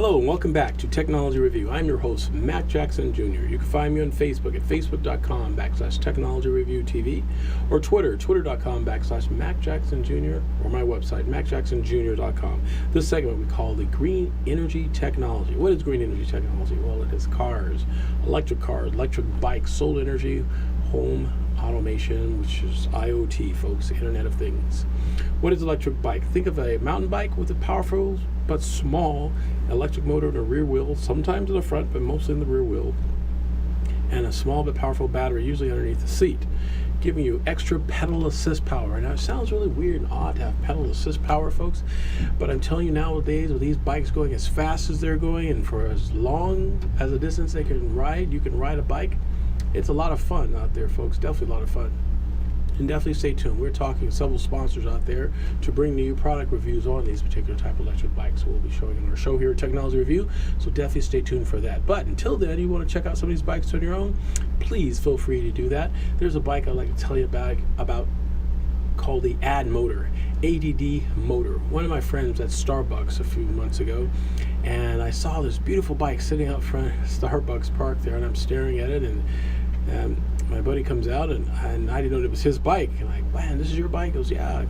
Hello and welcome back to Technology Review. I'm your host, Matt Jackson Jr. You can find me on Facebook at facebook.com/Technology Review TV or twitter.com/Matt Jackson Jr. or my website, MattJacksonJr.com. This segment we call the Green Energy Technology. What is green energy technology? Well, it is cars, electric bikes, solar energy, home automation, which is IoT, folks, Internet of Things. What is electric bike? Think of a mountain bike with a powerful but small electric motor in the rear wheel, sometimes in the front, but mostly in the rear wheel, and a small but powerful battery, usually underneath the seat, giving you extra pedal assist power. Now, it sounds really weird and odd to have pedal assist power, folks, but I'm telling you nowadays, with these bikes going as fast as they're going and for as long as a distance they can ride, you can ride a bike. It's a lot of fun out there, folks. Definitely a lot of fun. And definitely stay tuned. We're talking to several sponsors out there to bring new product reviews on these particular type of electric bikes. We'll be showing in our show here at Technology Review, so definitely stay tuned for that. But until then, you want to check out some of these bikes on your own, please feel free to do that. There's a bike I'd like to tell you about called the ADD Motor, ADD Motor. One of my friends at Starbucks a few months ago, and I saw this beautiful bike sitting out front of Starbucks park there, and I'm staring at it, and my buddy comes out, and I didn't know it was his bike. And I'm like, man, this is your bike? He goes, yeah.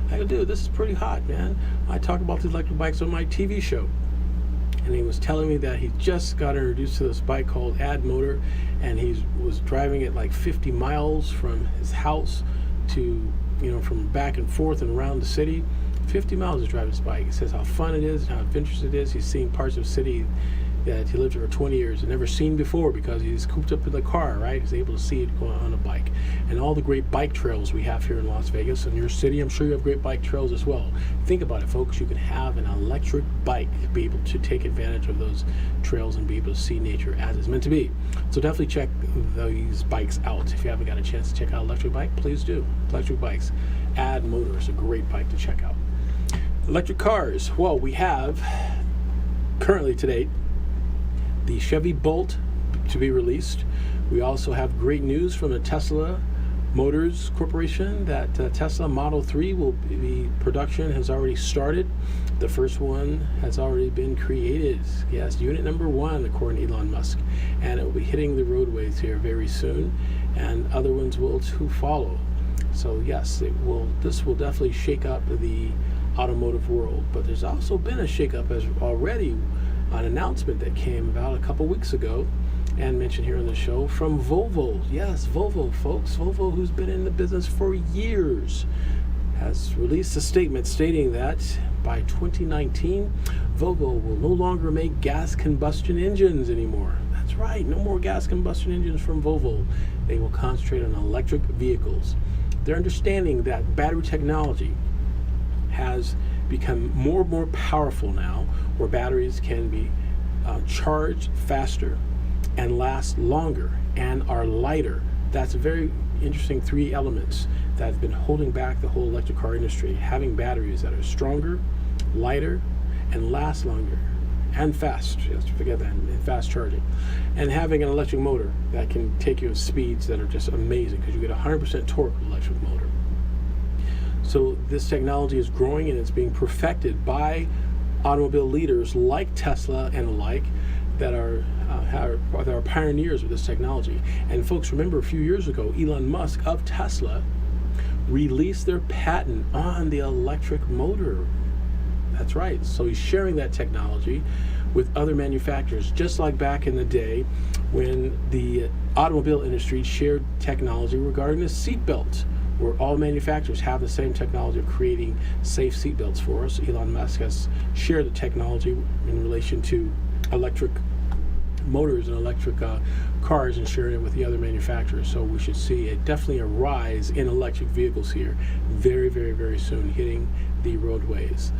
I go, dude, this is pretty hot, man. I talk about these electric bikes on my TV show. And he was telling me that he just got introduced to this bike called ADD Motor, and he was driving it like 50 miles from his house to, from back and forth and around the city. 50 miles to drive this bike. He says how fun it is, how adventurous it is. He's seen parts of the city that he lived here for 20 years and never seen before because he's cooped up in the car, right? He's able to see it going on a bike. And all the great bike trails we have here in Las Vegas. In your city, I'm sure you have great bike trails as well. Think about it, folks. You can have an electric bike, be able to take advantage of those trails and be able to see nature as it's meant to be. So definitely check these bikes out. If you haven't got a chance to check out electric bike, please do. Electric bikes. ADD Motor is a great bike to check out. Electric cars. Well, we have currently to date the Chevy Bolt to be released. We also have great news from the Tesla Motors Corporation that Tesla Model 3 will be, production has already started. The first one has already been created. Yes, unit number 1, according to Elon Musk. And it will be hitting the roadways here very soon, and other ones will to follow. So yes, this will definitely shake up the automotive world. But there's also been a shake-up as already, an announcement that came about a couple weeks ago and mentioned here on the show from Volvo. Yes, Volvo, folks. Volvo, who's been in the business for years, has released a statement stating that by 2019, Volvo will no longer make gas combustion engines anymore. That's right, no more gas combustion engines from Volvo. They will concentrate on electric vehicles. They're understanding that battery technology has become more and more powerful now, where batteries can be charged faster and last longer and are lighter. That's a very interesting 3 elements that have been holding back the whole electric car industry. Having batteries that are stronger, lighter, and last longer, and fast. Just forget that, and fast charging. And having an electric motor that can take you at speeds that are just amazing, because you get 100% torque with an electric motor. So this technology is growing and it's being perfected by automobile leaders like Tesla and the like that are pioneers with this technology. And folks, remember a few years ago, Elon Musk of Tesla released their patent on the electric motor. That's right. So he's sharing that technology with other manufacturers, just like back in the day when the automobile industry shared technology regarding the seatbelt, where all manufacturers have the same technology of creating safe seatbelts for us. Elon Musk has shared the technology in relation to electric motors and electric cars and sharing it with the other manufacturers. So we should see definitely a rise in electric vehicles here very, very, very soon, hitting the roadways.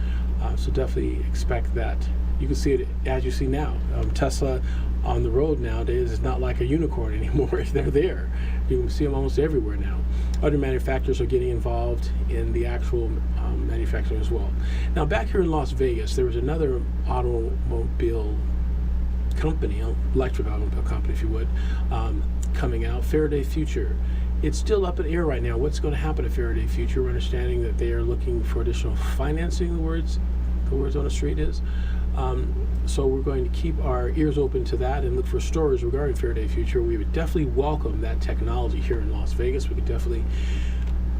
So definitely expect that. You can see it as you see now. Tesla on the road nowadays is not like a unicorn anymore. They're there. You can see them almost everywhere now. Other manufacturers are getting involved in the actual manufacturing as well. Now, back here in Las Vegas, there was another automobile company, electric automobile company, if you would, coming out, Faraday Future. It's still up in the air right now. What's going to happen at Faraday Future? We're understanding that they are looking for additional financing, the words on the street is. So we're going to keep our ears open to that and look for stories regarding Faraday Future. We would definitely welcome that technology here in Las Vegas. We could definitely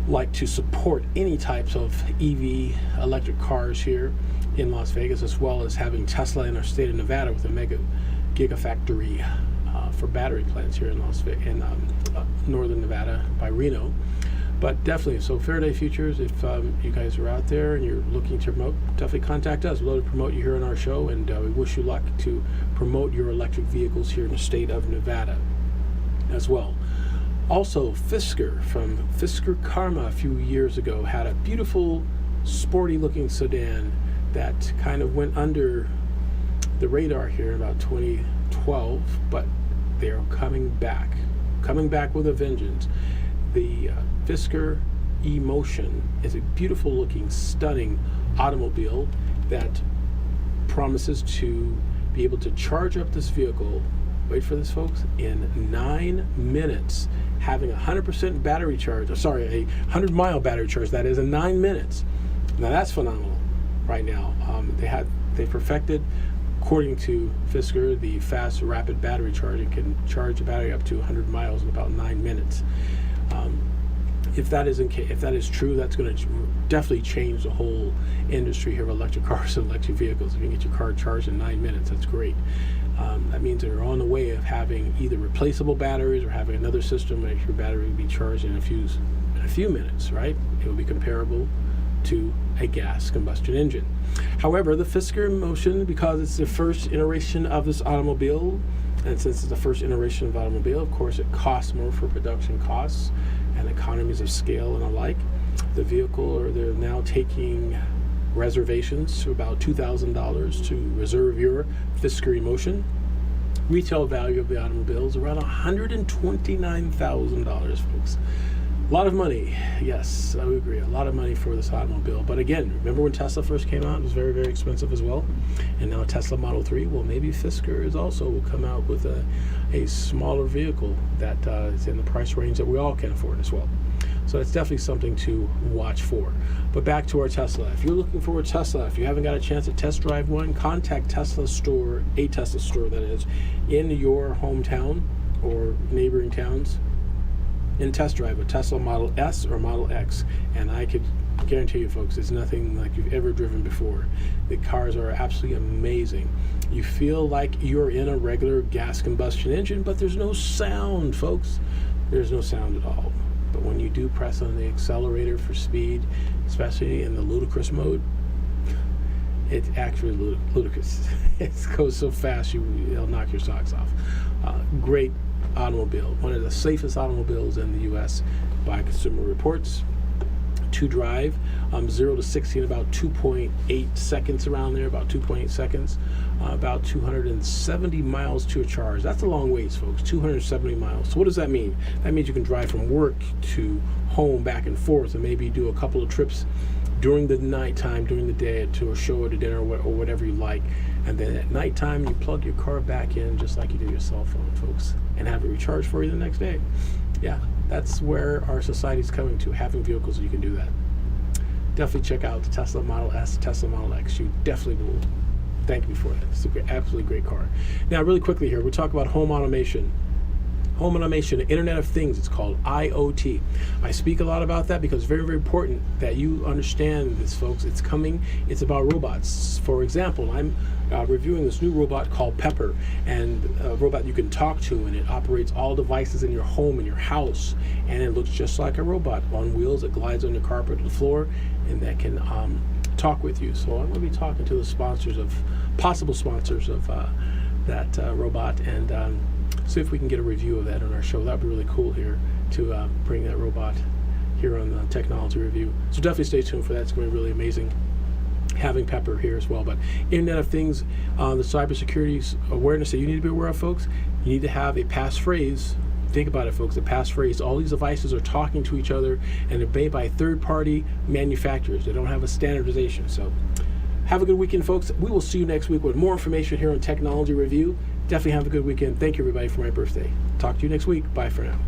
like to support any types of EV electric cars here in Las Vegas, as well as having Tesla in our state of Nevada with a mega gigafactory for battery plants here in northern Nevada by Reno. But definitely, so Faraday Futures, if you guys are out there and you're looking to promote, definitely contact us. We'd love to promote you here on our show, and we wish you luck to promote your electric vehicles here in the state of Nevada as well. Also, Fisker from Fisker Karma a few years ago had a beautiful, sporty-looking sedan that kind of went under the radar here in about 2012, but they're coming back with a vengeance. The Fisker E-Motion is a beautiful looking, stunning automobile that promises to be able to charge up this vehicle, wait for this folks, in 9 minutes, having a 100% battery charge, a 100-mile battery charge, that is, in 9 minutes. Now that's phenomenal right now. They perfected, according to Fisker, the fast rapid battery charging can charge a battery up to 100 miles in about 9 minutes. If that is true, that's going to definitely change the whole industry here of electric cars and electric vehicles. If you can get your car charged in 9 minutes, that's great. That means they're on the way of having either replaceable batteries or having another system where your battery will be charged in a few minutes, right? It will be comparable to a gas combustion engine. However, the Fisker Motion, because it's the first iteration of this automobile, and since it's the first iteration of automobile, of course, it costs more for production costs and economies of scale and alike. The vehicle, or they're now taking reservations to about $2,000 to reserve your Fisker E-Motion. Retail value of the automobile is around $129,000, folks. A lot of money, yes, I would agree. A lot of money for this automobile. But again, remember when Tesla first came out? It was very, very expensive as well. And now Tesla Model 3, well, maybe Fisker will come out with a smaller vehicle that is in the price range that we all can afford as well. So it's definitely something to watch for. But back to our Tesla. If you're looking for a Tesla, if you haven't got a chance to test drive one, contact a Tesla store that is, in your hometown or neighboring towns, and test drive a Tesla Model S or Model X, and I could guarantee you, folks, it's nothing like you've ever driven before. The cars are absolutely amazing. You feel like you're in a regular gas combustion engine, but there's no sound, folks. There's no sound at all. But when you do press on the accelerator for speed, especially in the ludicrous mode, it's actually ludicrous. It goes so fast, it'll knock your socks off. Great automobile, one of the safest automobiles in the U.S. by Consumer Reports. To drive, 0 to 60 in about 2.8 seconds, around there, about 2.8 seconds, about 270 miles to a charge. That's a long ways, folks, 270 miles. So what does that mean? That means you can drive from work to home, back and forth, and maybe do a couple of trips during the nighttime, during the day, to a show or to dinner or whatever you like. And then at nighttime, you plug your car back in just like you do your cell phone, folks, and have it recharged for you the next day. Yeah, that's where our society's coming to, having vehicles that you can do that. Definitely check out the Tesla Model S, Tesla Model X. You definitely will thank me for that. It's an absolutely great car. Now, really quickly here, we'll talk about home automation. Home automation, Internet of Things, it's called IoT. I speak a lot about that because it's very, very important that you understand this, folks. It's coming. It's about robots. For example, I'm reviewing this new robot called Pepper, and a robot you can talk to, and it operates all devices in your home, in your house, and it looks just like a robot on wheels that glides on the carpet or the floor, and that can talk with you. So I'm going to be talking to the possible sponsors of that robot, and see if we can get a review of that on our show. That would be really cool here to bring that robot here on the Technology Review. So definitely stay tuned for that. It's going to be really amazing having Pepper here as well. But Internet of Things, the cybersecurity awareness that you need to be aware of, folks, you need to have a passphrase. Think about it, folks, a passphrase. All these devices are talking to each other, and they're made by third-party manufacturers. They don't have a standardization. So have a good weekend, folks. We will see you next week with more information here on Technology Review. Definitely have a good weekend. Thank you, everybody, for my birthday. Talk to you next week. Bye for now.